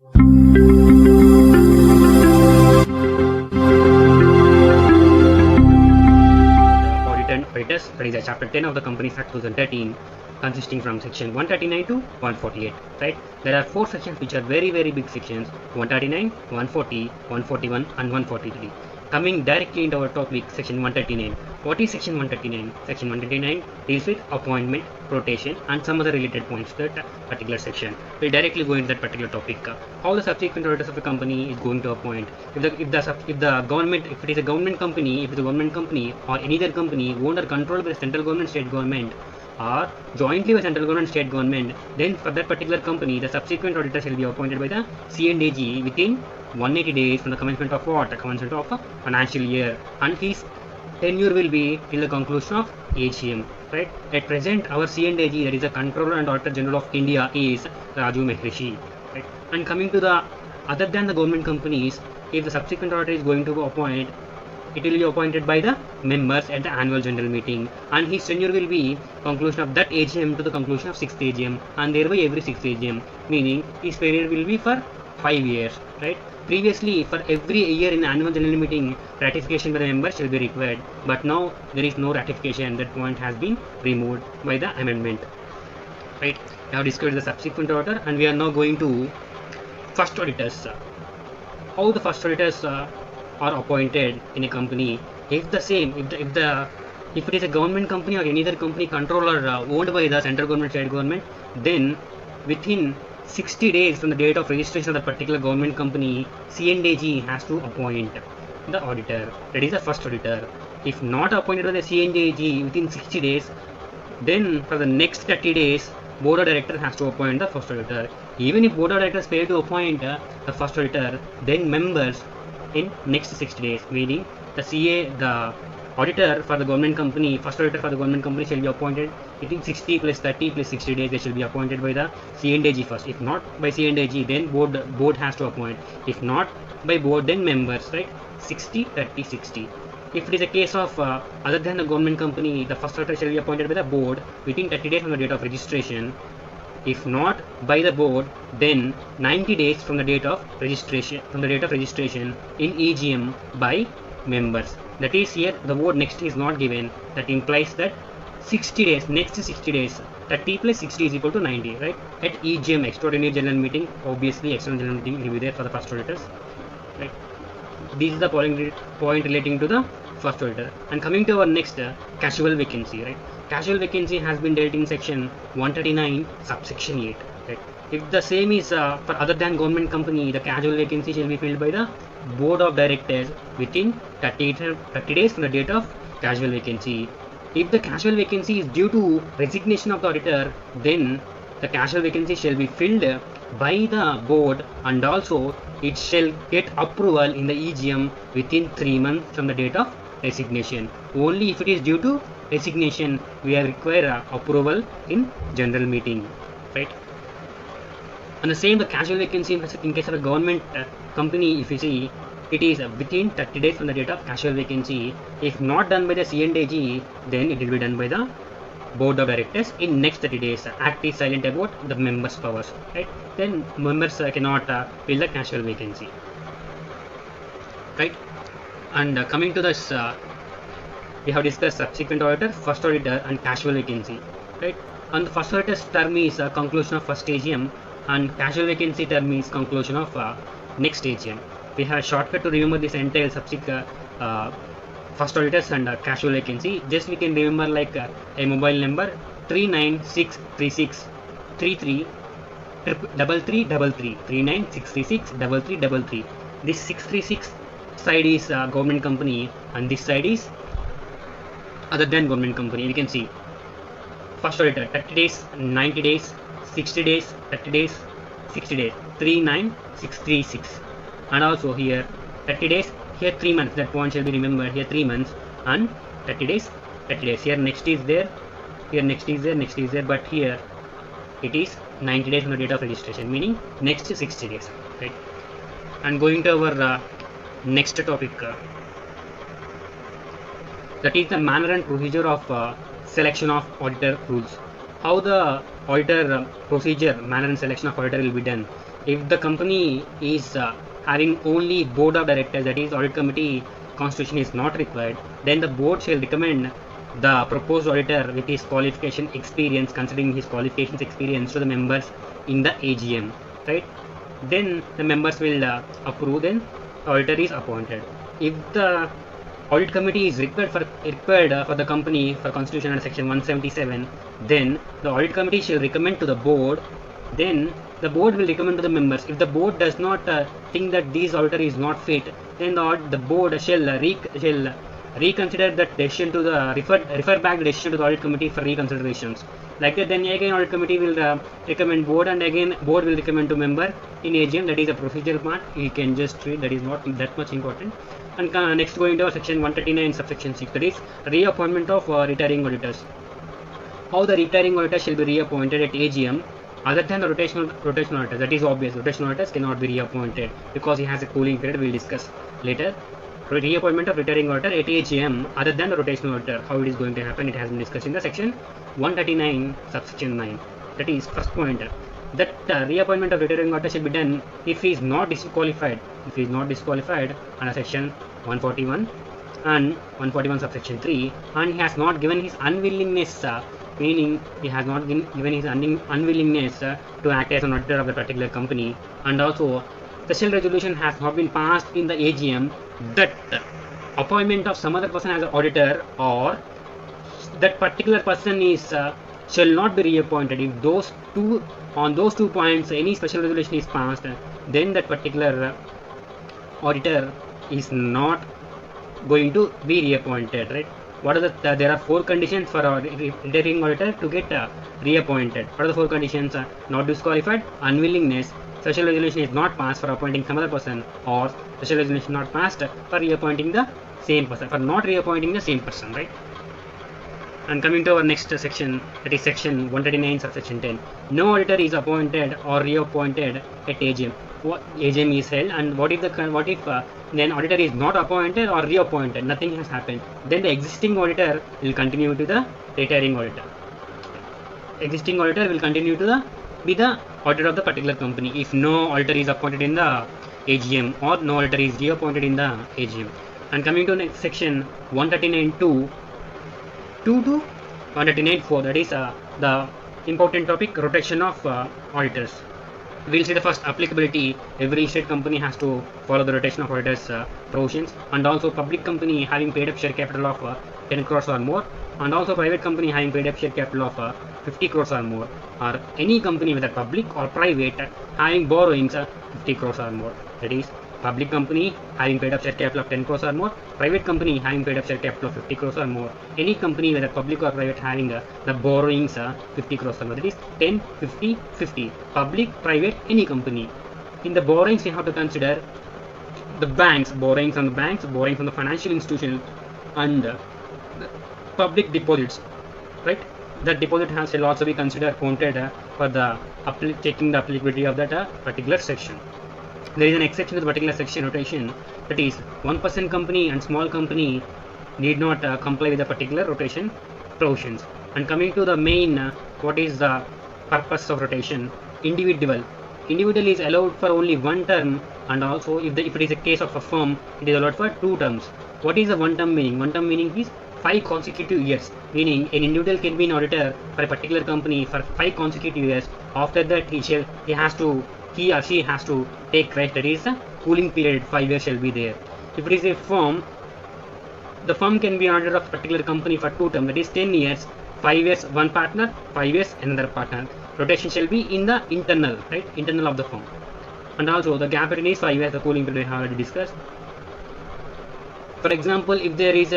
Audit and Auditors, that is Chapter 10 of the Companies Act 2013, consisting from section 139 to 148. Right? There are 4 sections which are very big sections: 139, 140, 141, and 143. Coming directly into our topic, section 139. What is section 139? Section 139 deals with appointment, rotation, and some other related points to that particular section. We'll directly go into that particular topic. How the subsequent auditors of a company is going to appoint. If the government, if it is a government company, or any other company owned or controlled by the central government, state government, or jointly by central government, state government, then for that particular company, the subsequent auditor shall be appointed by the C&AG within 180 days from the commencement of what? The commencement of a financial year, and his tenure will be till the conclusion of AGM. Right? At present, our C&AG, that is the Controller and Auditor General of India, is Raju Mahrishi. Right? And coming to the other than the government companies, if the subsequent auditor is going to appoint, it will be appointed by the members at the annual general meeting, and his tenure will be conclusion of that AGM to the conclusion of 6th AGM, and thereby every 6th AGM, meaning his period will be for 5 years. Right? Previously, for every year in the annual general meeting, ratification by the members shall be required, but now there is no ratification. That point has been removed by the amendment. Right? Now discussed the subsequent auditor, and we are now going to first auditors. How the first auditors are appointed in a company. If the same, if it is a government company or any other company controlled or owned by the central government, state government, then within 60 days from the date of registration of the particular government company, C&AG has to appoint the auditor. That is the first auditor. If not appointed by the C&AG within 60 days, then for the next 30 days, board of directors has to appoint the first auditor. Even if board of directors fail to appoint the first auditor, then members in next 60 days, meaning the auditor for the government company, first auditor for the government company shall be appointed within 60 plus 30 plus 60 days. They shall be appointed by the C&AG first. If not by C&AG, then board has to appoint. If not by board, then members. Right? 60, 30, 60. If it is a case of other than the government company, the first auditor shall be appointed by the board within 30 days from the date of registration. If not by the board, then 90 days from the date of registration in AGM by members. That is, here the word next is not given. That implies that 60 days, next 60 days, 30 plus 60 is equal to 90. Right? At EGM, extraordinary general meeting, obviously extraordinary general meeting will be there for the first auditors. Right? This is the point relating to the first auditor. And coming to our next, casual vacancy. Right? Casual vacancy has been dealt in section 139 subsection 8. Right? If the same is for other than government company, the casual vacancy shall be filled by the board of directors within 30 days from the date of casual vacancy. If the casual vacancy is due to resignation of the auditor, then the casual vacancy shall be filled by the board, and also it shall get approval in the EGM within 3 months from the date of resignation. Only if it is due to resignation, we require approval in general meeting. Right? And the same, the casual vacancy in case of a government company, if you see, it is within 30 days from the date of casual vacancy. If not done by the C&AG, then it will be done by the board of directors in next 30 days. Act is silent about the members' powers. Right? Then members cannot fill the casual vacancy. Right? And coming to this, we have discussed subsequent auditor, first auditor, and casual vacancy. Right? And the first auditor's term is conclusion of first AGM, and casual vacancy term is conclusion of next AGM. We have a shortcut to remember this entire subsequent first auditors and casual vacancy. Just we can remember like a mobile number 39636 33 3333 39636 3333. This 636 side is government company, and this side is other than government company. We can see first auditor 30 days, 90 days, 60 days, 30 days, 60 days, 39636. And also here 30 days, here 3 months. That point shall be remembered. Here 3 months and 30 days, 30 days. Here next is there, here next is there, next is there, but here it is 90 days from the date of registration, meaning next 60 days. Right? And going to our next topic, that is the manner and procedure of selection of auditor rules. How the auditor procedure, manner and selection of auditor will be done. if the company is having only board of directors, that is audit committee constitution is not required, then the board shall recommend the proposed auditor with his qualification experience, considering his qualifications experience, to the members in the AGM, right? Then the members will approve, then auditor is appointed. If the audit committee is required for the company for constitution under section 177, then the audit committee shall recommend to the board, then the board will recommend to the members. If the board does not think that this auditor is not fit, then the board shall reconsider that decision to the refer back the decision to the audit committee for reconsiderations. Like that, then again audit committee will recommend board, and again board will recommend to member in AGM. That is a procedural part. You can just read, that is not that much important. And next going to section 139 subsection 6, that is reappointment of retiring auditors. How the retiring auditor shall be reappointed at AGM other than the rotational auditors. That is obvious. Rotational auditors cannot be reappointed because he has a cooling period. We will discuss later. Reappointment of retiring auditor at AGM other than the rotational auditor. How it is going to happen? It has been discussed in the section 139 subsection 9. That is first point. That reappointment of retiring auditor shall be done if he is not disqualified. If he is not disqualified under section 141 and 141 subsection 3, and he has not given his unwillingness, meaning he has not given his unwillingness to act as an auditor of a particular company, and also special resolution has not been passed in the AGM that appointment of some other person as an auditor, or that particular person is shall not be reappointed. If those two points any special resolution is passed, then that particular auditor is not going to be reappointed, right? What are there are 4 conditions for a retiring auditor to get reappointed. What are the 4 conditions? Not disqualified, unwillingness, special resolution is not passed for appointing some other person, or special resolution not passed for reappointing the same person, for not reappointing the same person, right? And coming to our next section, that is section 139 subsection 10. No auditor is appointed or reappointed at AGM. AGM is held, and what if then auditor is not appointed or reappointed? Nothing has happened. Then the existing auditor will continue to the retiring auditor. Existing auditor will continue to be the auditor of the particular company if no auditor is appointed in the AGM or no auditor is reappointed in the AGM. And coming to next section 139.2 to 139.4, that is the important topic, rotation of auditors. We'll see the first applicability. Every state company has to follow the rotation of auditors provisions, and also public company having paid up share capital of 10 crores or more, and also private company having paid up share capital of 50 crores or more, or any company whether public or private having borrowings 50 crores or more. That is public company having paid up share capital of 10 crores or more, private company having paid up share capital of 50 crores or more, any company whether public or private having the borrowings 50 crores or more. That is 10, 50, 50. Public, private, any company. In the borrowings, we have to consider the banks, borrowings from the banks, borrowing from the financial institution, and the public deposits, right? That deposit shall also be considered counted for the checking the applicability of that particular section. There is an exception to the particular section rotation, that is 1% company and small company need not comply with the particular rotation provisions. And coming to the main, what is the purpose of rotation? Individual is allowed for only 1 term, and also if it is a case of a firm, it is allowed for 2 terms. What is the 1 term meaning? 1 term meaning is 5 consecutive years, meaning an individual can be an auditor for a particular company for 5 consecutive years. After that, he or she has to take rest. That is a cooling period. 5 years shall be there. If it is a firm, the firm can be an auditor of a particular company for 2 terms, that is 10 years, 5 years one partner, 5 years another partner. Rotation shall be in the internal, right? Internal of the firm. And also the gap period is 5 years, the cooling period I have already discussed. For example, if there is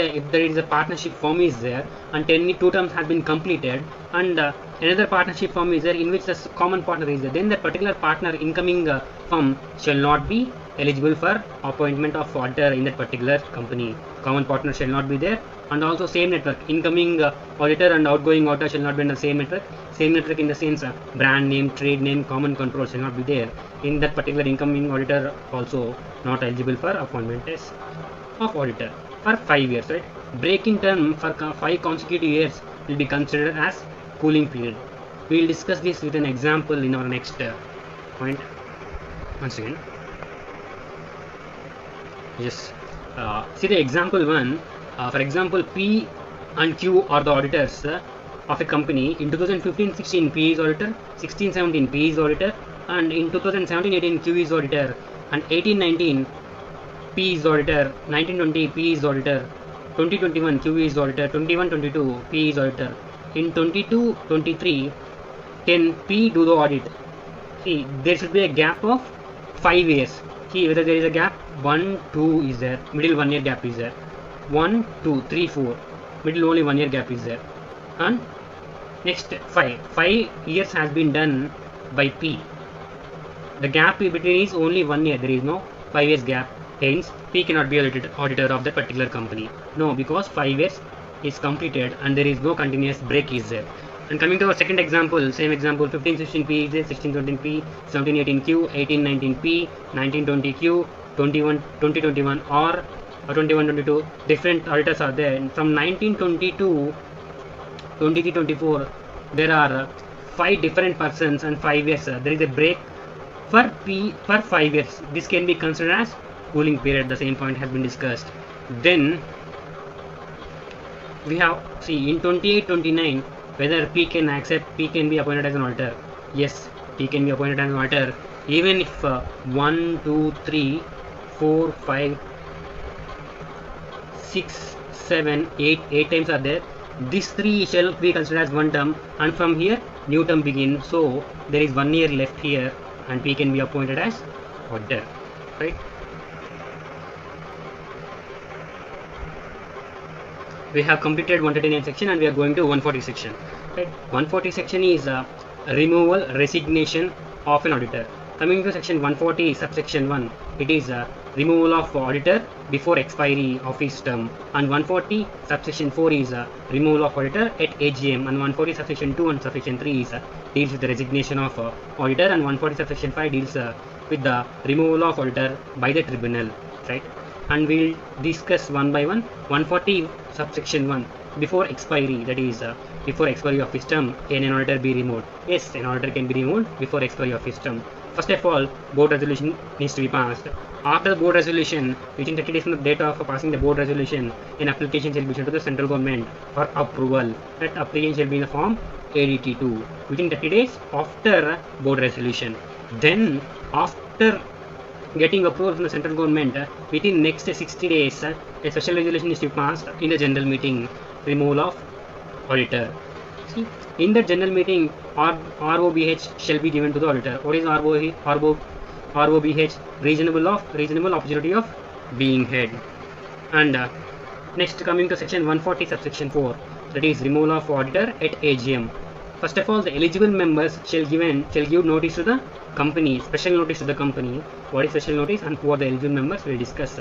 a partnership firm is there and 2 terms have been completed, and another partnership firm is there in which the common partner is there, then that particular partner incoming firm shall not be eligible for appointment of auditor in that particular company. Common partner shall not be there, and also same network, incoming auditor and outgoing auditor shall not be in the same network. Same network in the sense brand name, trade name, common control shall not be there. In that particular incoming auditor also not eligible for appointment as of auditor for 5 years, right? Break-in term for 5 consecutive years will be considered as cooling period. We will discuss this with an example in our next point. Once again, yes, see the example one. For example, P and Q are the auditors of a company. In 2015-16, P is auditor, 16-17 P is auditor, and in 2017-18 Q is auditor, and 18-19 P is auditor, 19-20 P is auditor, 20-21 Q is auditor, 21-22 P is auditor. In 22-23, can P do the audit? See, there should be a gap of 5 years. See whether there is a gap. 1, 2 is there, middle 1 year gap is there. 1, 2, 3, 4, middle only 1 year gap is there. And next 5 years has been done by P. The gap between is only 1 year. There is no 5 years gap. Hence, P cannot be auditor of that particular company. No, because 5 years is completed and there is no continuous break is there. And coming to our second example, same example, 15-16 P is there, 16-17 P, 17-18 Q, 18-19 P, 19-20 Q, 20-21 or 21-22. Different auditors are there. And from 1922, 23-24, there are 5 different persons and 5 years. There is a break for P for 5 years. This can be considered as cooling period. The same point has been discussed. Then we have, see, in 28-29, whether P can be appointed as an auditor. Yes, P can be appointed as an auditor even if 1, 2, 3, 4, 5, 6, 7, 8 times are there. These 3 shall be considered as one term, and from here new term begins. So there is 1 year left here, and P can be appointed as auditor, right? We have completed 139 section and we are going to 140 section. Right? 140 section is removal, resignation of an auditor. Coming to section 140 subsection 1, it is removal of auditor before expiry of his term, and 140 subsection 4 is removal of auditor at AGM, and 140 subsection 2 and subsection 3 is deals with the resignation of auditor, and 140 subsection 5 deals with the removal of auditor by the tribunal, right? And we'll discuss one by one. 140 subsection 1, before expiry, that is before expiry of his term, can an auditor be removed? Yes, an auditor can be removed before expiry of his term. First of all, board resolution needs to be passed. After the board resolution, within 30 days from the date of passing the board resolution, an application shall be sent to the central government for approval. That application shall be in the form ADT2 within 30 days after board resolution. Then after getting approval from the central government, within next 60 days, a special resolution is to be passed in the general meeting, removal of auditor. See, in the general meeting, ROBH shall be given to the auditor. What is ROBH? Reasonable opportunity of being heard. And next, coming to section 140 subsection 4, that is removal of auditor at AGM. First of all, the eligible members shall give notice to the company, special notice to the company. What is special notice and who are the eligible members? We will discuss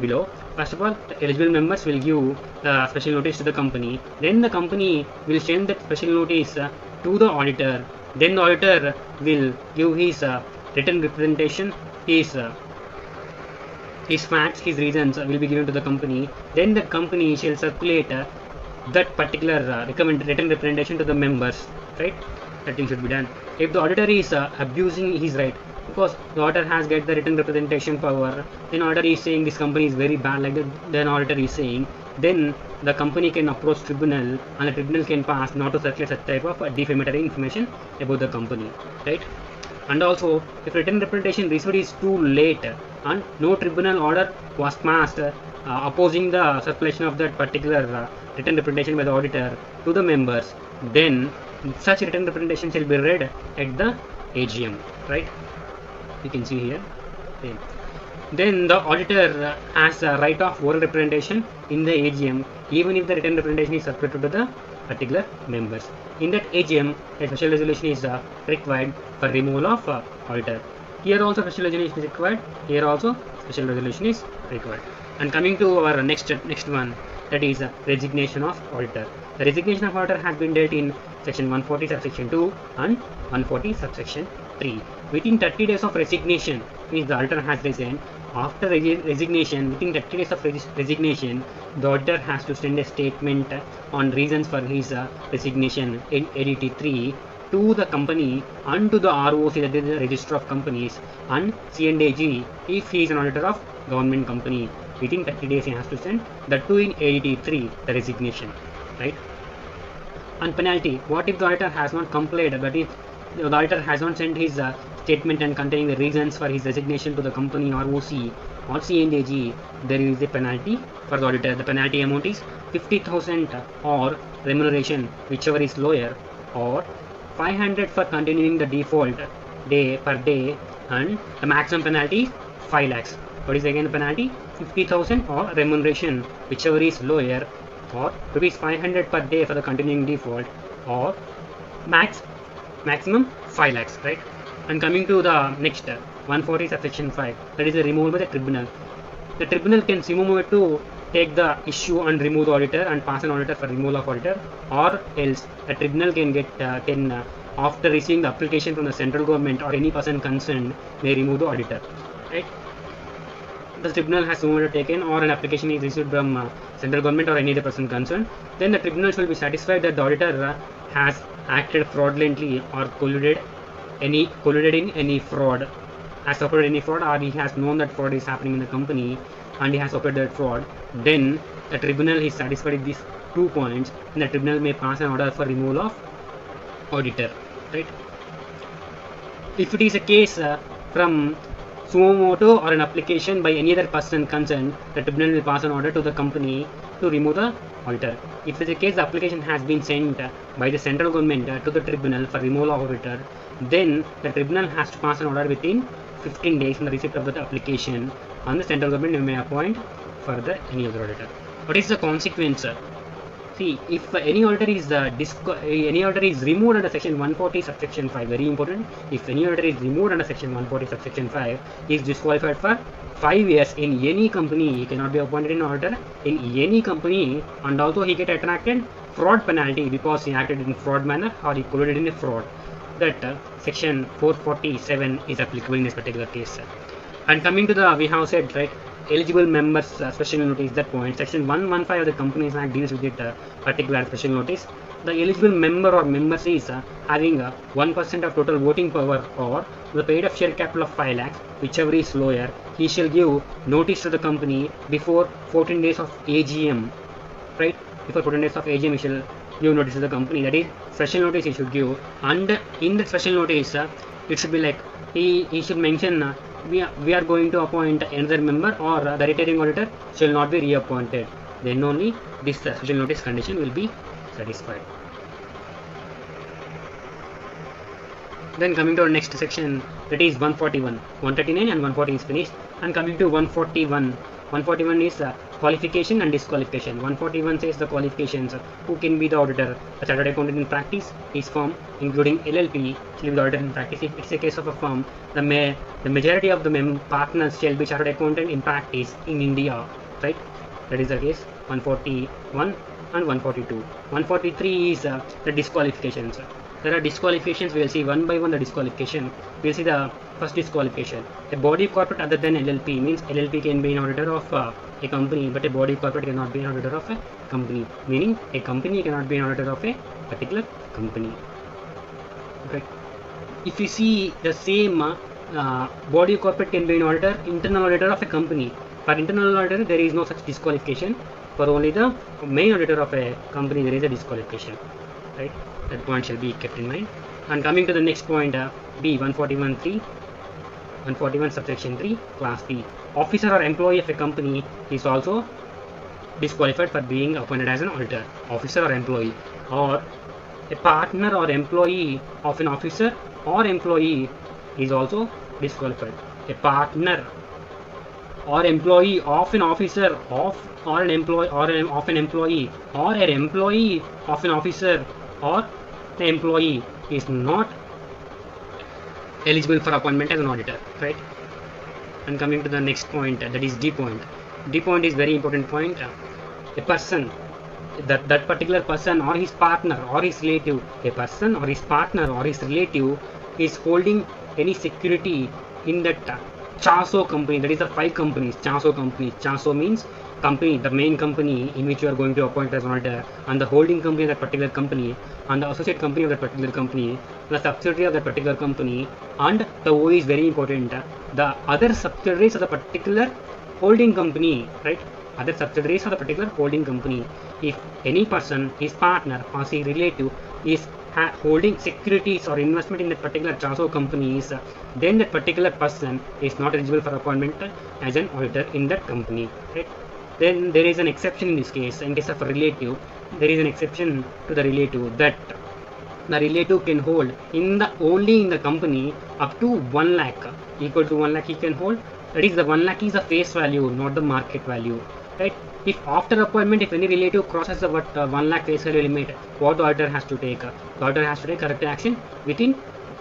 below. First of all, the eligible members will give special notice to the company. Then the company will send that special notice to the auditor. Then the auditor will give his written representation, his facts, his reasons will be given to the company. Then the company shall circulate that particular written representation to the members, right? That thing should be done. If the auditor is abusing his right, because the auditor has get the written representation power, then auditor is saying this company is very bad, like that, then auditor is saying, then the company can approach tribunal, and the tribunal can pass not to circulate such type of defamatory information about the company, right? And also, if written representation received is too late and no tribunal order was passed opposing the circulation of that particular written representation by the auditor to the members, then such written representation shall be read at the AGM, right? You can see here. Okay. Then the auditor has a right of oral representation in the AGM, even if the written representation is circulated to the particular members. In that AGM, a special resolution is required for removal of auditor. Here also special resolution is required. Here also special resolution is required. And coming to our next one, that is resignation of auditor. The resignation of auditor has been dealt in section 140 subsection 2 and 140 subsection 3. Within 30 days of resignation, means the auditor has resigned. After resignation, within 30 days of resignation, the auditor has to send a statement on reasons for his resignation in ADT 3, to the company and to the ROC, that is the Register of Companies, and C&AG if he is an auditor of government company. Within 30 days he has to send that too in AD 3, the resignation, right? And penalty, what if the auditor has not complied, that is the auditor has not sent his statement and containing the reasons for his resignation to the company ROC or C&AG, there is a penalty for the auditor. The penalty amount is 50,000 or remuneration whichever is lower, or 500 for continuing the default day per day, and the maximum penalty is 5 lakhs. What is again the penalty? 50,000 or remuneration whichever is lower, or rupees 500 per day for the continuing default, or maximum 5 lakhs, right? And coming to the next 140 subsection 5, that is the removal by the tribunal. The tribunal can remove to take the issue and remove the auditor and pass an auditor for removal of auditor, or else the tribunal can get after receiving the application from the central government or any person concerned may remove the auditor, right? The tribunal has no order taken or an application is received from central government or any other person concerned, then the tribunal will be satisfied that the auditor has acted fraudulently or colluded in any fraud, has operated any fraud, or he has known that fraud is happening in the company and he has operated that fraud. Then the tribunal is satisfied with these 2 points, and the tribunal may pass an order for removal of auditor, right? If it is a case from suo motu or an application by any other person concerned, the tribunal will pass an order to the company to remove the auditor. If it is a case the application has been sent by the central government to the tribunal for removal of auditor, then the tribunal has to pass an order within 15 days from the receipt of the application, and the central government may appoint further any other auditor. What is the consequence? See, if any auditor is removed under section 140 subsection 5, very important, if any auditor is removed under section 140 subsection 5, he is disqualified for 5 years in any company. He cannot be appointed in auditor in any company, and also he get attracted fraud penalty because he acted in fraud manner or he colluded in a fraud. That section 447 is applicable in this particular case. And coming to the, we have said, right, eligible members special notice, that point section 115 of the Companies Act deals with it particular special notice. The eligible member or members is having 1% of total voting power or the paid up share capital of 5 lakhs, whichever is lower. He shall give notice to the company before 14 days of AGM, right? Before 14 days of AGM he shall give notice to the company, that is special notice he should give. And in the special notice it should be like he should mention we are going to appoint another member, or the retiring auditor shall not be reappointed. Then only this special notice condition will be satisfied. Then coming to our next section, that is 141, 139 and 140 is finished. And coming to 141, 141 is qualification and disqualification. 141 says the qualifications, who can be the auditor. A chartered accountant in practice, his firm including LLP shall be the auditor in practice. If it's a case of a firm, the majority of the partners shall be chartered accountant in practice in India, right? That is the case 141 and 142. 143 is the disqualifications. There are disqualifications. We will see one by one the disqualification. We will see the first disqualification. A body corporate other than LLP, means LLP can be an auditor of a company, but a body corporate cannot be an auditor of a company. Meaning a company cannot be an auditor of a particular company. Okay. If you see the same body corporate can be an auditor, internal auditor of a company. For internal auditor there is no such disqualification. For only the main auditor of a company there is a disqualification, right? That point shall be kept in mind. And coming to the next point, B 141(3), 141 subsection 3, class B, officer or employee of a company is also disqualified for being appointed as an auditor. Officer or employee, or a partner or employee of an officer or employee is also disqualified. A partner or employee of an officer or an employee of an employee, or an employee of an officer or the employee is not eligible for appointment as an auditor, right? And coming to the next point, that is D point. D point is very important point. A person, that particular person or his partner or his relative, a person or his partner or his relative is holding any security in that Chaso company, that is the 5 companies. Chaso companies. Chaso means company, the main company in which you are going to appoint as auditor, and the holding company of that particular company, and the associate company of that particular company, the subsidiary of that particular company, and the O is very important, the other subsidiaries of the particular holding company, right? Other subsidiaries of the particular holding company. If any person, his partner or his relative is holding securities or investment in that particular Chaso companies, then that particular person is not eligible for appointment as an auditor in that company, right? Then there is an exception in this case. In case of a relative, there is an exception to the relative, that the relative can hold only in the company up to 1 lakh, equal to 1 lakh he can hold. That is, the 1 lakh is the face value, not the market value, right? If after appointment, if any relative crosses the 1 lakh face value limit, what the auditor has to take? The auditor has to take corrective action within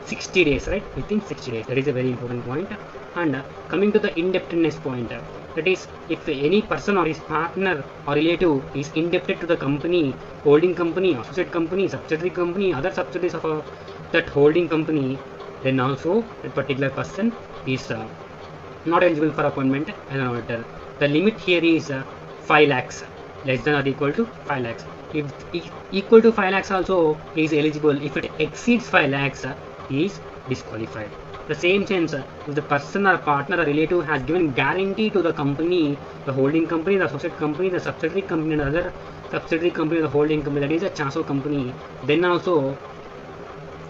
60 days, right? Within 60 days. That is a very important point. And coming to the indebtedness point, that is, if any person or his partner or relative is indebted to the company, holding company, associate company, subsidiary company, other subsidiaries of that holding company, then also that particular person is not eligible for appointment as an auditor. The limit here is 5 lakhs, less than or equal to 5 lakhs. If equal to 5 lakhs also is eligible. If it exceeds 5 lakhs, he is disqualified. The same sense, if the person or partner or relative has given guarantee to the company, the holding company, the associate company, the subsidiary company, and other subsidiary company, the holding company, that is a Chaso company, then also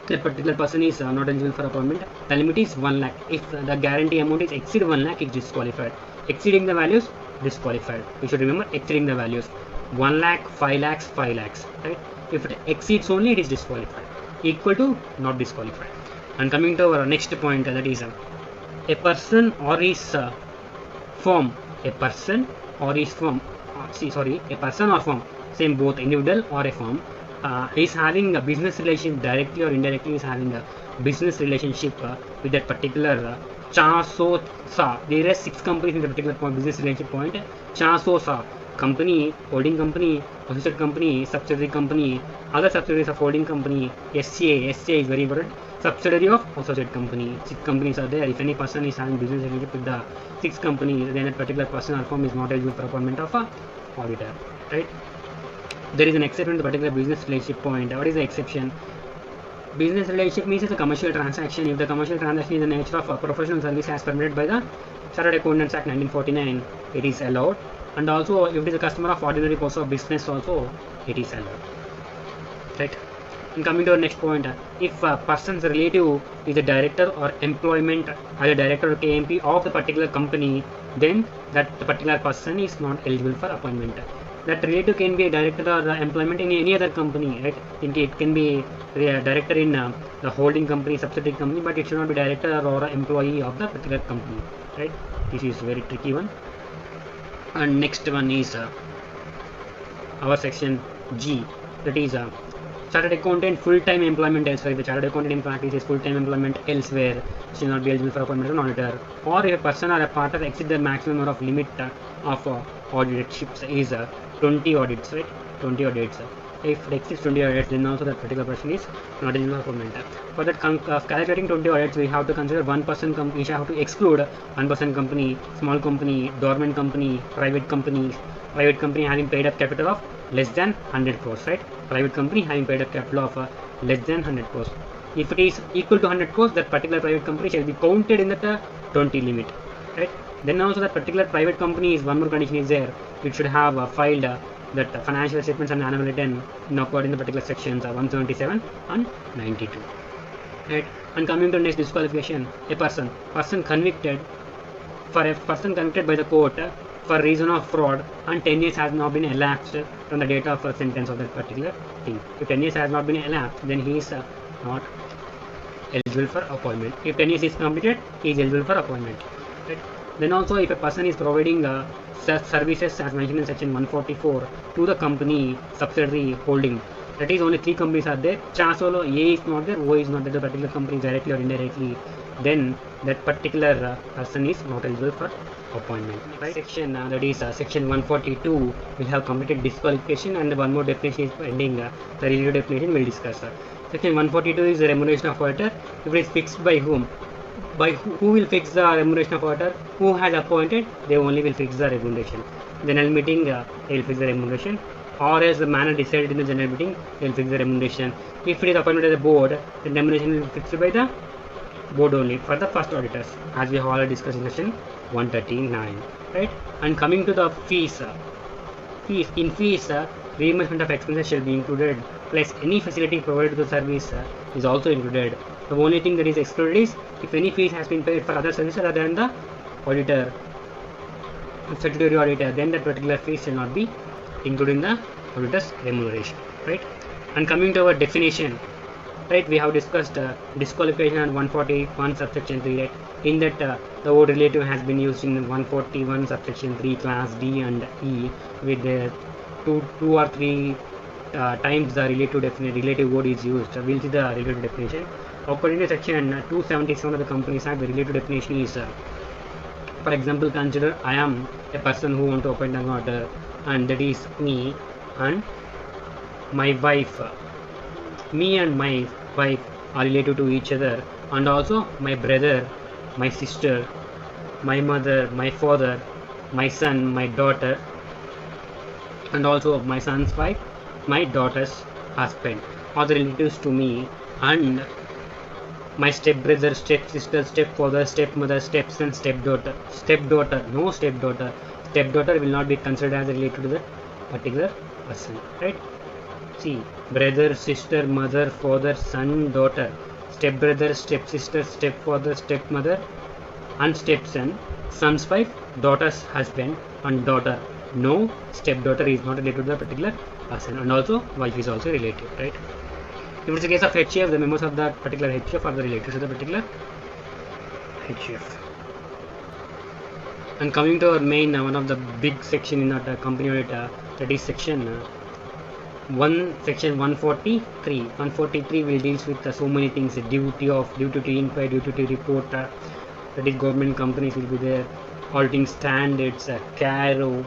that particular person is not eligible for appointment. The limit is 1 lakh. If the guarantee amount is exceed 1 lakh, it is disqualified. Exceeding the values, disqualified. You should remember exceeding the values. 1 lakh, 5 lakhs, 5 lakhs, right? If it exceeds only, it is disqualified. Equal to, not disqualified. And coming to our next point, that is a person or his firm, a person or firm, same, both individual or a firm, is having a business relationship, directly or indirectly is having a business relationship with that particular Chaso Sa. There are 6 companies in the particular point, business relationship point. Chaso Sa company, holding company, associate company, subsidiary company, other subsidiaries of holding company, SCA is very important, subsidiary of associate company. 6 companies are there. If any person is having business relationship with the 6 companies, then that particular person or firm is not eligible for appointment of a auditor, right? There is an exception to the particular business relationship point. What is the exception? Business relationship means it's a commercial transaction. If the commercial transaction is the nature of a professional service as permitted by the Chartered Accountants Act 1949, it is allowed. And also, if it is a customer of ordinary course of business, also it is allowed, right? And coming to our next point, if a person's relative is a director or employment as a director or KMP of the particular company, then that particular person is not eligible for appointment. That relative can be a director or employment in any other company, right? It can be a director in the holding company, subsidiary company, but it should not be director or employee of the particular company, right? This is very tricky one. And next one is our section G, that is Chartered Accountant full-time employment elsewhere. If the Chartered Accountant in practice is full-time employment elsewhere, she will not be eligible for appointment as an auditor. Or if a person or a partner exceed the maximum number of limit of auditorships is 20 audits, right? 20 audits. If it exceeds 20 audits, then also that particular person is not eligible for appointment. For that calculating 20 audits, we have to consider 1% company. We have to exclude 1% company, small company, dormant company, private company having paid up capital of less than 100 crores, right? Private company having paid up capital of less than 100 crores. If it is equal to 100 crores, that particular private company shall be counted in that 20 limit, right? Then also that particular private company is one more condition is there. It should have filed that financial statements and annual return in according to the particular sections 177 and 92, right? And coming to next disqualification, a person convicted by the court for reason of fraud and 10 years has not been elapsed from the date of sentence of that particular thing. If 10 years has not been elapsed, then he is not eligible for appointment. If 10 years is completed, he is eligible for appointment, right? Then also, if a person is providing services as mentioned in section 144 to the company, subsidiary, holding, that is only 3 companies are there. Chaso, A is not there, O is not there, the particular company directly or indirectly, then that particular person is not eligible for appointment, right? Section that is section 142 will have completed disqualification, and one more definition is pending. The related definition will discuss. Section 142 is the remuneration of auditor. If it is fixed by whom? by who will fix the remuneration of auditor? Who has appointed, they only will fix the remuneration. General meeting, they will fix the remuneration, or as the manner decided in the general meeting, they will fix the remuneration. If it is appointed by the board, the remuneration will be fixed by the board only for the first auditors, as we have already discussed in section 139, right? And coming to the fees, reimbursement of expenses shall be included, plus any facility provided to the service is also included. The only thing that is excluded is if any fees has been paid for other services other than the auditor, statutory auditor, then that particular fees shall not be included in the auditor's remuneration, right? And coming to our definition, right, we have discussed disqualification on 141 subsection 3, right? In that the word relative has been used in 141 subsection 3 class D and E with two or three times the relative word is used. We'll see the relative definition. According to section 277 of the Companies Act, the relative definition is, for example, consider I am a person who want to appoint an auditor, and that is me and my wife. Me and my wife are related to each other, and also my brother, my sister, my mother, my father, my son, my daughter, and also my son's wife, my daughter's husband are the relatives to me, and my stepbrother, stepsister, stepfather, stepmother, stepson, stepdaughter, stepdaughter will not be considered as related to the particular person, right? See, brother, sister, mother, father, son, daughter, stepbrother, stepsister, stepfather, stepmother, and stepson, son's wife, daughter's husband, and daughter. No, stepdaughter is not related to the particular person, and also wife is also related, right? If it's a case of HCF, the members of that particular HCF are the relatives of the particular HCF. And coming to our main, one of the big section in that company audit, that is section 143. 143 will deals with so many things: duty to inquire, duty to report. That is government companies will be there, auditing standards, CARO,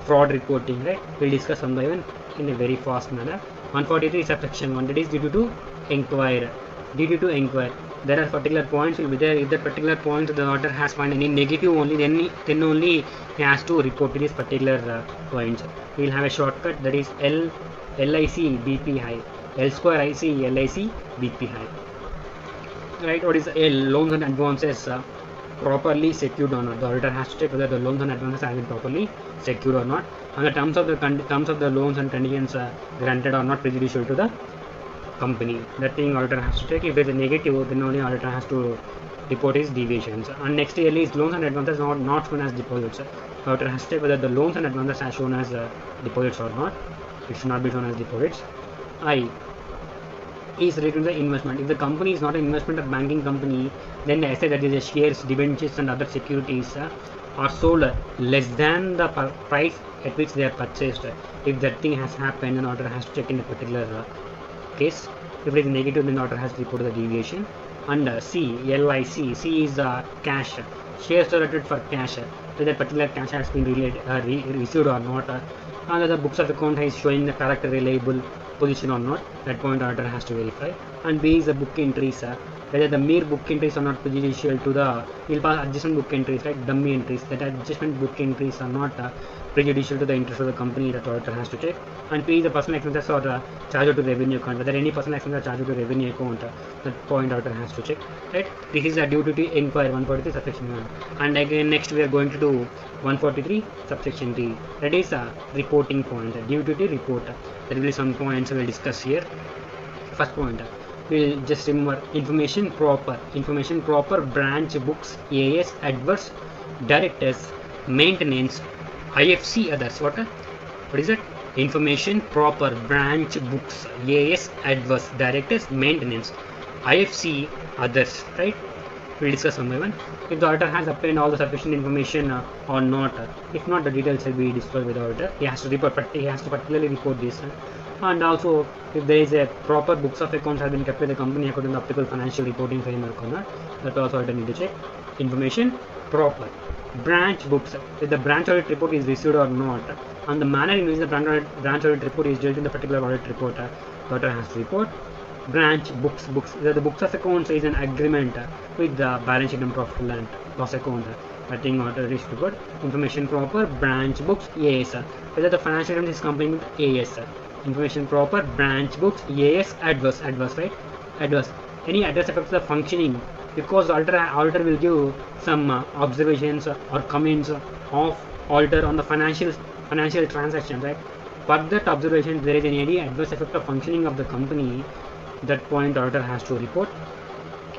fraud reporting, right? We'll discuss one by one in a very fast manner. 143 subsection 1, that is duty to inquire. Duty to inquire. There are particular points will be there. If that particular point the auditor has found any negative only, then only he has to report to this particular points. We will have a shortcut, that is LIC BP high, L square IC LIC BP high. Right? What is loans and advances properly secured or not? The auditor has to check whether the loans and advances have been properly secured or not, and the terms of the loans and conditions granted are not prejudicial to the company. That thing auditor has to check. If there is a negative, then only auditor has to report his deviations. And next yearly is loans and advances not shown as deposits. The auditor has to check whether the loans and advances are shown as deposits or not. It should not be shown as deposits. I is related to the investment. If the company is not an investment or banking company, then the asset, that is the shares, debentures, and other securities are sold less than the price at which they are purchased. If that thing has happened, an auditor has to check in a particular case. If it is negative, then the auditor has to report the deviation. And C, LIC, C is cash. Shares are rated for cash. Whether particular cash has been received or not. And the books of account is showing the correct reliable position or not. That point auditor has to verify. And B is the book entries. Whether the mere book entries are not prejudicial to the, we'll pass adjustment book entries, right? Dummy entries. That adjustment book entries are not prejudicial to the interest of the company. That auditor has to check. And P is the personal expenses or charged to revenue account. Whether any personal expenses are charged to revenue account, that point auditor has to check, right? This is a duty to inquire, 143 subsection 1. And again, next we are going to do 143 subsection 3. That is a reporting point, duty to report. There will be some points we will discuss here. First point, we'll just remember information proper, branch books, AS, adverse, directors, maintenance, IFC, others. What is it? Information proper, branch books, AS, adverse, directors, maintenance, IFC, others, right? We'll discuss one by one. If the auditor has obtained all the sufficient information or not, if not, the details will be disclosed by the auditor. He has to particularly report this. And also, if there is a proper books of accounts have been kept by the company according to the applicable financial reporting framework or not, that also auditor need to check. Information proper. Branch books, if the branch audit report is received or not, and the manner in which the branch audit report is dealt in the particular audit report, the auditor has to report. Branch books. The books of accounts is an agreement with the balance sheet and profit and loss account. I think auditor is report. Information proper. Branch books. Yes. Whether the financial statement is compliant with AS. Information proper. Branch books. Yes. Adverse. Right? Adverse. Any adverse affects the functioning, because auditor will give some observations or comments of auditor on the financial transaction, right? For that observation, if there is any adverse effect of functioning of the company, that point auditor has to report.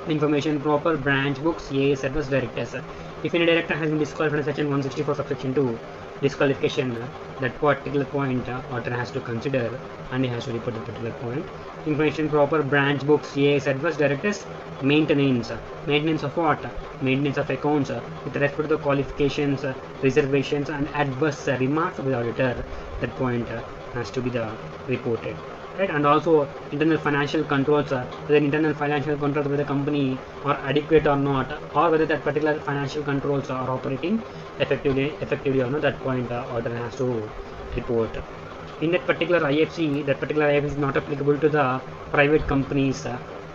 Information proper. Branch books. Yes. Adverse. Directors. If any director has been disqualified in section 164 subsection 2, disqualification, that particular point auditor has to consider, and he has to report the particular point. Information proper. Branch books. Yes. Adverse. Directors. Maintenance of what? Maintenance of accounts with respect to the qualifications, reservations and adverse remarks of the auditor. That point has to be reported, right? And also internal financial controls, whether internal financial controls of the company are adequate or not, or whether that particular financial controls are operating effectively or not, that point auditor has to report. In that particular IFC, is not applicable to the private companies.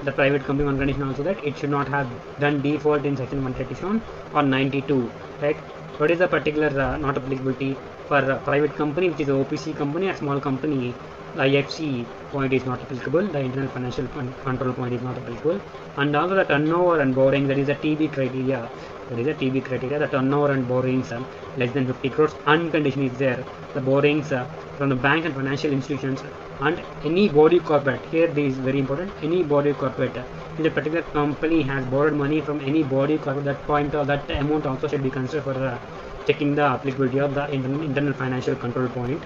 The private company, one condition also that it should not have done default in section 137 or 92, right? What is the particular not applicability for a private company, which is a OPC company, a small company? The IFC point is not applicable, the internal financial control point is not applicable, and also the turnover and borrowing, that is a TB criteria. The turnover and borrowings less than 50 crores, uncondition is there. The borrowings from the bank and financial institutions and any body corporate, here this is very important, any body corporate, if the particular company has borrowed money from any body corporate, that point or that amount also should be considered for checking the applicability of the internal financial control point.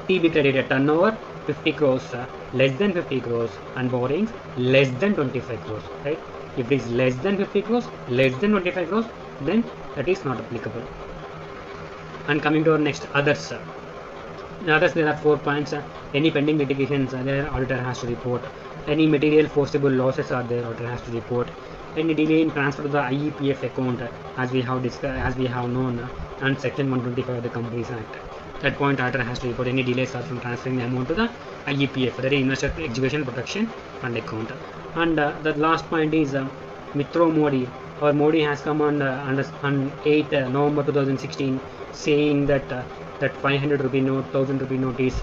TB criteria: turnover 50 crores, less than 50 crores, and borrowings less than 25 crores, right? If it is less than 50 crores, less than 25 crores, then that is not applicable. And coming to our next others. Others, there are 4 points. Any pending litigations, there auditor has to report. Any material forcible losses are there, auditor has to report. Any delay in transfer to the IEPF account, as we have known, and section 125 of the Companies Act. That point auditor has to report. Any delays are from transferring the amount to the IEPF, that is Investor Execution Protection Fund account. And the last point is Mitro Modi. Our Modi has come on 8th November 2016 saying that that 500 rupee note, 1000 rupee note is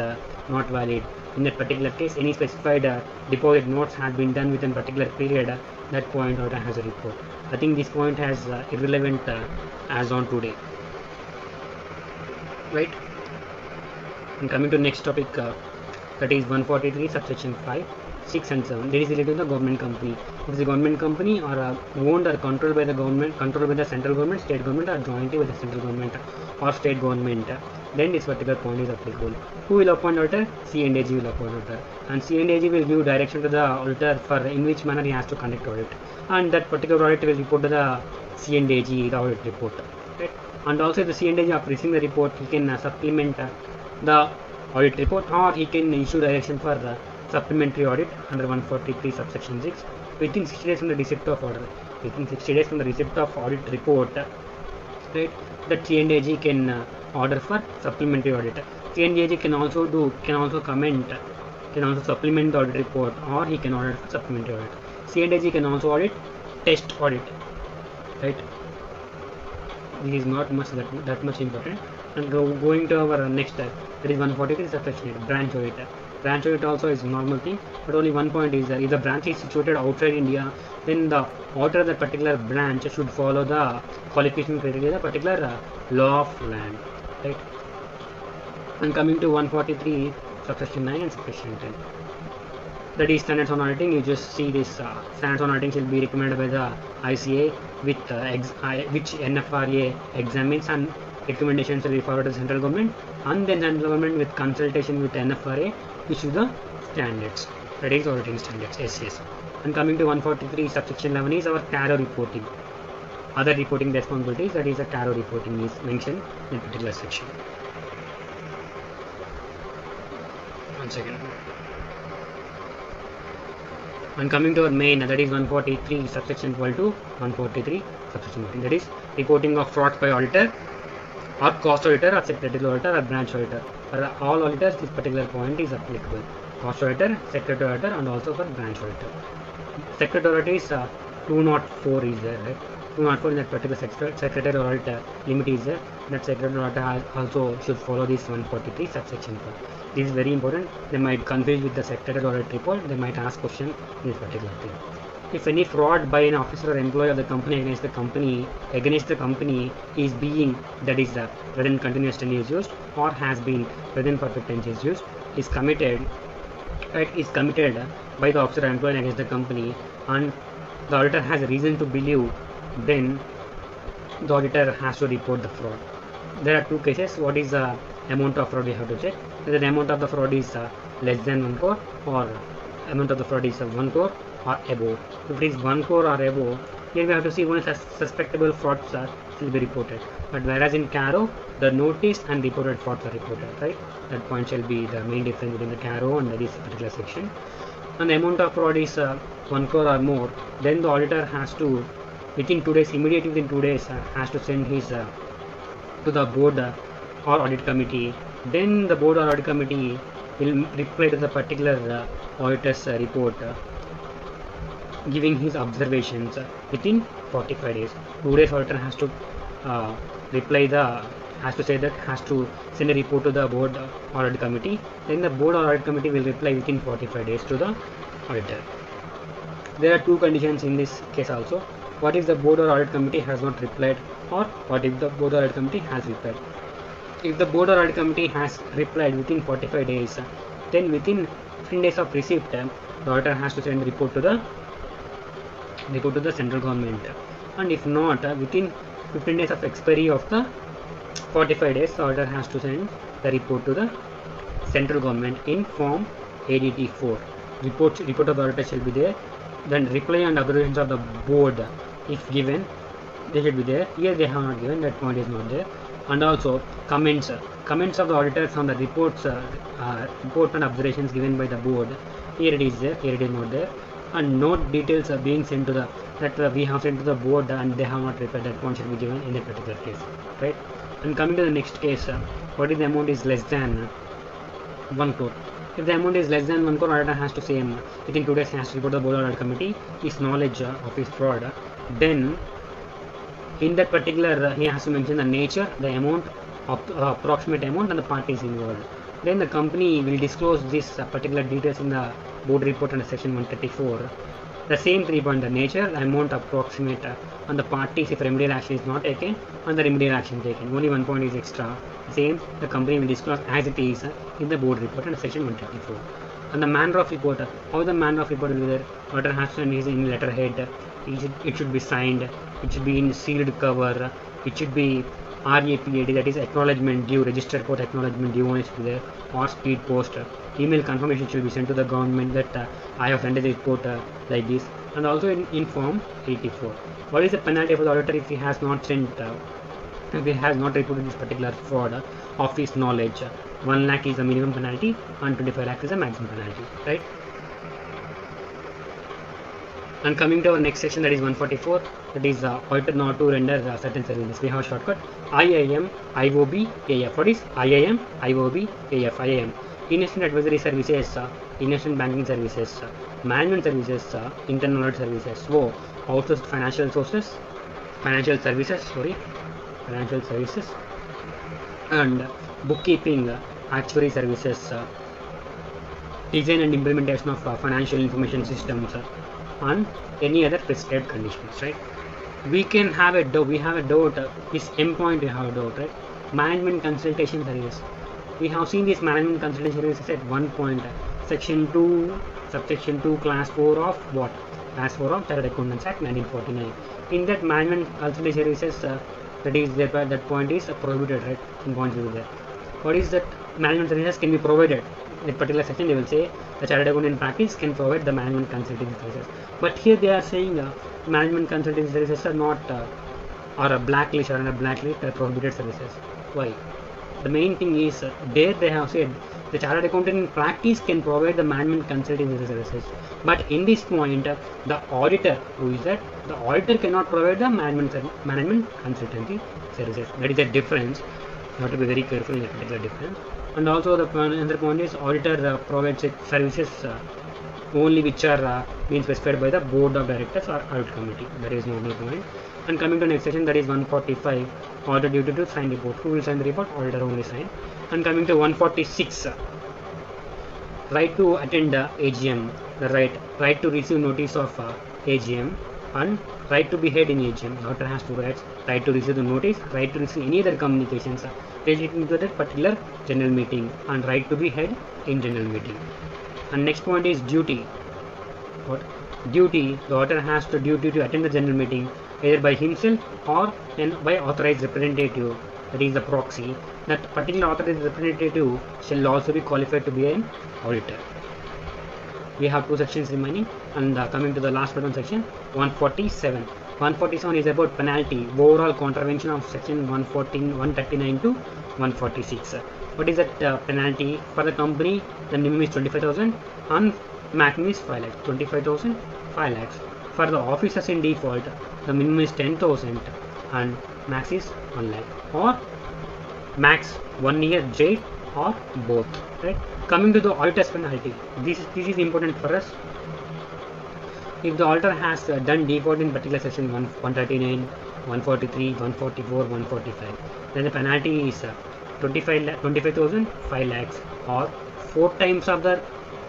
not valid. In that particular case, any specified deposit notes had been done within a particular period, that point auditor has a report. I think this point has irrelevant as on today, right? And coming to next topic, that is 143 subsection 5, 6 and 7. That is related to the government company. If it is a government company or owned or controlled by the government, controlled by the central government, state government, or jointly with the central government or state government, then this particular point is applicable. Who will appoint auditor? C&AG will appoint auditor, and C&AG will give direction to the auditor for in which manner he has to conduct audit, and that particular audit will report to the C&AG the audit report, right? And also if the C&AG after receiving the report, he can supplement the audit report, or he can issue direction for the supplementary audit under 143 subsection 6 within 60 days from the receipt of order. Within 60 days from the receipt of audit report, right, that C&AG can order for supplementary audit. C&AG can also comment, can also supplement the audit report, or he can order for supplementary audit. C&AG can also audit test audit, right? This is not much that much important. And going to our next, that is 143 subsection 8, branch audit. Branch audit also is normal thing, but only one point is that if the branch is situated outside India, then the auditor of that particular branch should follow the qualification criteria, the particular law of land, right? And coming to 143 subsection 9 and subsection 10, that is standards on auditing. You just see this standards on auditing shall be recommended by the ICA with which NFRA examines, and recommendations will be forwarded to the central government, and then central government with consultation with NFRA issue the standards, that is auditing standards, SCS. And coming to 143 subsection 11 is our CARO reporting. Other reporting responsibilities, that is a CARO reporting is mentioned in particular section. One second. And coming to our main, that is 143 subsection 12 to 143 subsection 14, that is reporting of frauds by auditor or cost auditor or secretarial auditor or branch auditor. For all auditors, this particular point is applicable. cost auditor, secretary auditor, and also for branch auditor. Secretary auditor is 204 is there, right? 204 in that particular secretary audit limit is there. That secretary auditor also should follow this 143 subsection 4. This is very important. They might confuse with the secretary audit report. They might ask question in this particular thing. If any fraud by an officer or employee of the company against the company is being, that is present continuous 10 years used or has been present for 15 years used, is committed, right, is committed by the officer or employee against the company, and the auditor has a reason to believe, then the auditor has to report the fraud. There are two cases. What is the amount of fraud we have to check? Whether the amount of the fraud is less than 1 crore or amount of the fraud is 1 crore or above. If it is 1 crore or above, here we have to see only suspectable frauds will be reported. But whereas in CARO, the noticed and reported frauds are reported, right? That point shall be the main difference between the CARO and this particular section. And the amount of fraud is 1 crore or more, then the auditor has to, within 2 days, immediately within 2 days, has to send his to the board or audit committee. Then the board or audit committee will reply to the particular auditor's report, giving his observations within 45 days. 2 days auditor has to has to send a report to the board or audit committee. Then the board or audit committee will reply within 45 days to the auditor. There are two conditions in this case also. What if the board or audit committee has not replied, or what if the board or audit committee has replied? If the board or audit committee has replied within 45 days, then within 15 days of receipt, the auditor has to send a report to the central government. And if not, within 15 days of expiry of the 45 days, the auditor has to send the report to the central government in form ADT 4. Report of the auditor shall be there. Then reply and observations of the board, if given, they should be there. Here they have not given, that point is not there. And also comments of the auditors on the reports, report and observations given by the board. Here it is there, here it is not there. And note details are being sent to the we have sent to the board and they have not replied, that point should be given in a particular case, right? And coming to the next case, what if the amount is less than 1 crore? If the amount is less than 1 crore, auditor has to say within 2 days he has to report to the board or audit committee his knowledge of his fraud. Then in that particular he has to mention the nature, the amount, approximate amount, and the parties involved. Then the company will disclose this particular details in the board report under section 134. The same 3 points: the nature, the amount, approximate, and the parties if remedial action is not taken, and the remedial action taken. Only 1 point is extra. Same, the company will disclose as it is in the board report under section 134. And the manner of report, how the manner of report will be there? Auditor has to send his in letterhead. It should be signed. It should be in sealed cover. It should be RAPAD, that is acknowledgement due, registered post acknowledgement due, one should be there, or speed post. Email confirmation should be sent to the government that I have sent a report like this, and also in form 84. What is the penalty for the auditor if he has not sent, if he has not reported this particular fraud of his knowledge? 1 lakh is the minimum penalty and 25 lakh is the maximum penalty, right? And coming to our next section, that is 144, that is auditor not to render certain services. We have a shortcut IIM, IOB, AF. What is IIM, IOB, AF? IIM, investment advisory services, investment banking services, management services, internal audit services, so outsourced financial services, and bookkeeping, actuary services, design and implementation of financial information systems, and any other prescribed conditions, right? We can have a doubt. We have a doubt. This endpoint we have a doubt, right? Management consultation service. We have seen this management consultation services at 1 point. Section 2, subsection 2, class 4 of what? Class 4 of Chartered Accountants Act 1949. In that management consultation services, that is there. That point is prohibited, right? In point will be there. What is that? Management services can be provided. In a particular section, they will say the Chartered Accountant practice can provide the management consulting services. But here they are saying management consulting services are not or a blacklist or a blacklist prohibited services. Why? The main thing is there they have said the Chartered Accountant practice can provide the management consulting services. But in this point, the auditor, who is that? The auditor cannot provide the management consultancy services. That is a difference. You have to be very careful in a particular difference. And also the another point is auditor provides services only which are being specified by the board of directors or audit committee. That is another point. And coming to next section, that is 145, auditor duty to sign report. Who will sign the report? Auditor only sign. And coming to 146, right to attend AGM, the right to receive notice of AGM, and right to be heard in AGM. The auditor has two rights: right to receive the notice, right to receive any other communications relating to that particular general meeting, and right to be heard in general meeting. And next point is duty. What duty? The auditor has the duty to attend the general meeting either by himself or by authorized representative, that is the proxy. That particular authorized representative shall also be qualified to be an auditor. We have two sections remaining, and coming to the last one section, 147. 147 is about penalty, overall contravention of section 139 to 146. What is that penalty? For the company, the minimum is 25,000 and maximum is 5 lakhs. 25,000, 5 lakhs. For the officers in default, the minimum is 10,000 and max is 1 lakh, or max 1 year jail, or both. Right? Coming to the auditor's penalty, this is important for us. If the auditor has done default in particular section 139, 143, 144, 145, then the penalty is 25,000, 5 lakhs, or 4 times of the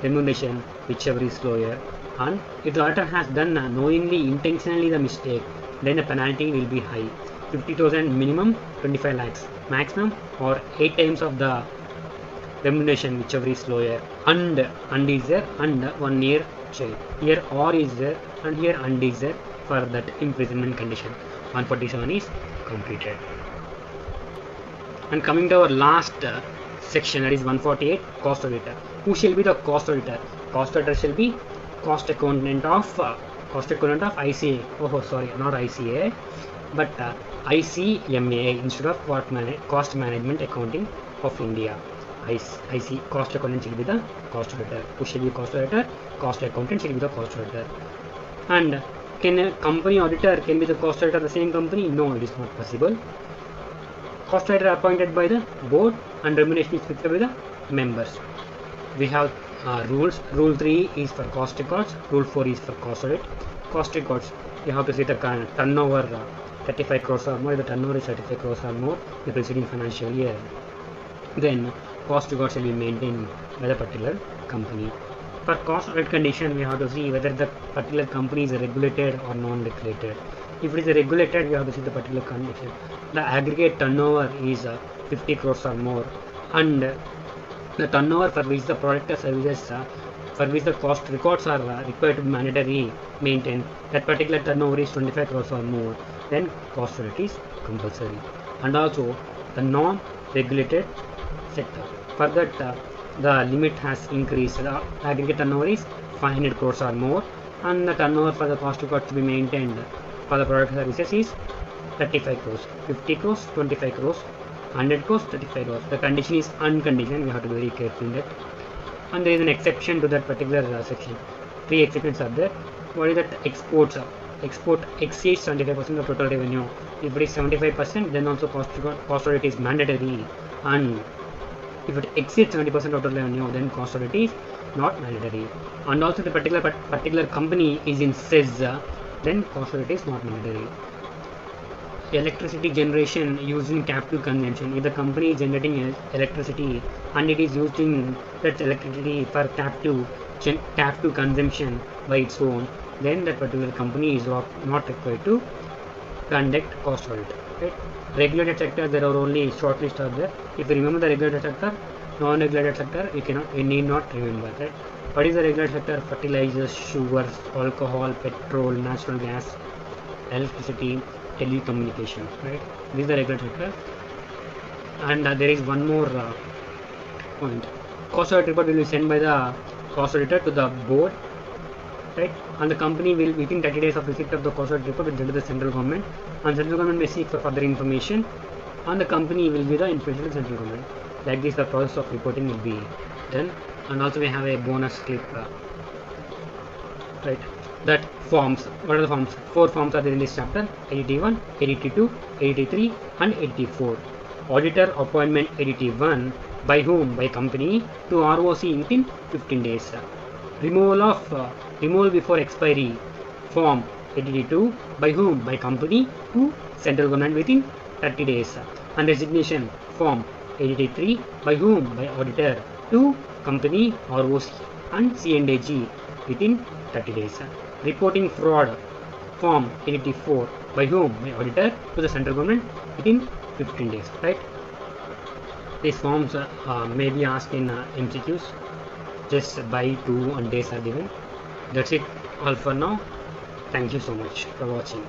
remuneration, whichever is lower. And if the auditor has done knowingly, intentionally the mistake, then the penalty will be high: 50,000 minimum, 25 lakhs maximum, or 8 times of the remuneration, whichever is lower. And is there, and 1 year jail. Here or is there, and here and is there for that imprisonment condition. 147 is completed. And coming to our last section, that is 148, cost auditor. Who shall be the cost auditor? Cost auditor shall be cost accountant of ICA. Oh, sorry, not ICA, but ICMA instead of Cost Management Accounting of India. IC cost accountant shall be the cost auditor. Who shall be cost auditor? Cost accountant shall be the cost auditor. And can a company auditor can be the cost auditor of the same company? No, it is not possible. Cost auditor appointed by the board and remuneration is fixed by the members. We have rules. Rule 3 is for cost records. Rule 4 is for cost audit. Cost records, you have to see the turnover 35 crores or more. If the turnover is 35 crores or more the preceding financial year, then cost records will be maintained by the particular company. For cost audit condition, we have to see whether the particular company is regulated or non-regulated. If it is regulated, we have to see the particular condition. The aggregate turnover is 50 crores or more, and the turnover for which the product or services for which the cost records are required to be mandatory maintained, that particular turnover is 25 crores or more, then cost audit is compulsory. And also the non-regulated sector, for that the limit has increased. The aggregate turnover is 500 crores or more, and the turnover for the cost record to be maintained for the product services is 35 crores, 50 crores, 25 crores, 100 crores, 35 crores. The condition is unconditioned. We have to be very careful in that. And there is an exception to that particular section. 3 exceptions are there. What is that? Exports. Export exceeds 75% of total revenue. If it is 75%, then also cost audit is mandatory. And if it exceeds 70% of total revenue, then cost audit is not mandatory. And also the particular company is in cess, then cost audit is not mandatory. Electricity generation used in captive consumption. If the company is generating electricity and it is used in that electricity for captive consumption by its own, then that particular company is not required to conduct cost audit. Right? Regulated sector, there are only short list of there. If you remember the regulated sector, non-regulated sector, you need not remember. Right? What is the regulated sector? Fertilizers, sugars, alcohol, petrol, natural gas, electricity, telecommunications. Right? This is the regulated sector. And there is one more point. Cost audit report will be sent by the cost auditor to the board. Right? And the company will, within 30 days of receipt of the cost audit report, will send to the central government, and central government may seek for further information, and the company will be the information to the central government. Like this, the process of reporting will be done. And also we have a bonus clip. Right? That forms. What are the forms? 4 forms are there in this chapter: 81, 82, 83, and 84. Auditor appointment ADT 1 by whom? By company to ROC within 15 days. Removal before expiry form ADT 2 by whom? By company to central government within 30 days. And resignation form ADT 3 by whom? By auditor to company ROC and C&AG within 30 days. Reporting fraud form ADT 4 by whom? By auditor to the central government within 15 days, right? These forms may be asked in MCQs. Just by, to and days are given. That's it all for now. Thank you so much for watching.